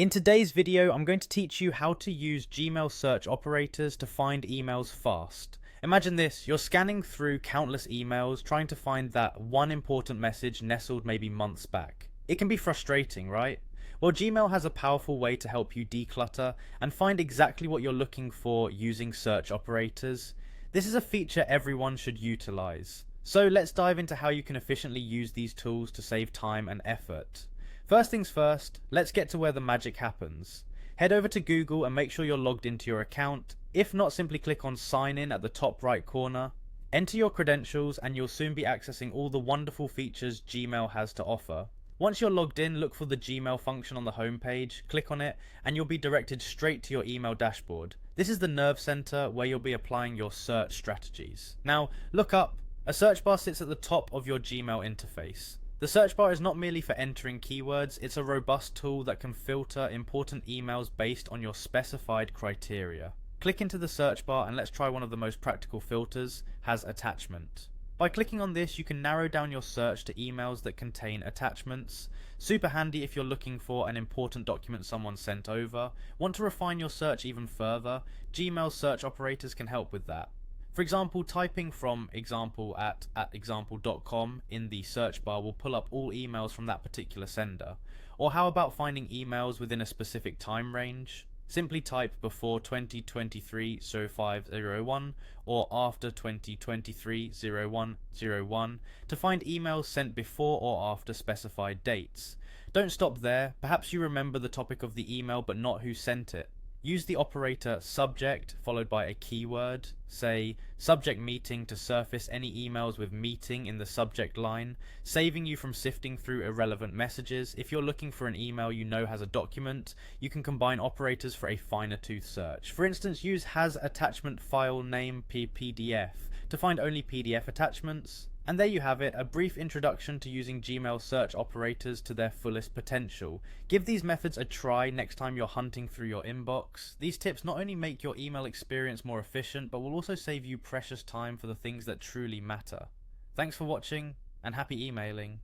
In today's video, I'm going to teach you how to use Gmail search operators to find emails fast. Imagine this, you're scanning through countless emails trying to find that one important message nestled maybe months back. It can be frustrating, right? Well, Gmail has a powerful way to help you declutter and find exactly what you're looking for using search operators. This is a feature everyone should utilize. So let's dive into how you can efficiently use these tools to save time and effort. First things first, let's get to where the magic happens. Head over to Google and make sure you're logged into your account. If not, simply click on sign in at the top right corner. Enter your credentials and you'll soon be accessing all the wonderful features Gmail has to offer. Once you're logged in, look for the Gmail function on the home page, click on it, and you'll be directed straight to your email dashboard. This is the nerve center where you'll be applying your search strategies. Now, look up. A search bar sits at the top of your Gmail interface. The search bar is not merely for entering keywords, it's a robust tool that can filter important emails based on your specified criteria. Click into the search bar and let's try one of the most practical filters, has attachment. By clicking on this, you can narrow down your search to emails that contain attachments. Super handy if you're looking for an important document someone sent over. Want to refine your search even further? Gmail search operators can help with that. For example, typing from example at example.com in the search bar will pull up all emails from that particular sender. Or how about finding emails within a specific time range? Simply type before 2023-0501 or after 2023-0101 to find emails sent before or after specified dates. Don't stop there, perhaps you remember the topic of the email but not who sent it. Use the operator subject followed by a keyword, say subject meeting, to surface any emails with meeting in the subject line, saving you from sifting through irrelevant messages. If you're looking for an email you know has a document, you can combine operators for a finer tooth search. For instance, use has attachment file name PDF to find only PDF attachments. And there you have it, a brief introduction to using Gmail search operators to their fullest potential. Give these methods a try next time you're hunting through your inbox. These tips not only make your email experience more efficient, but will also save you precious time for the things that truly matter. Thanks for watching, and happy emailing.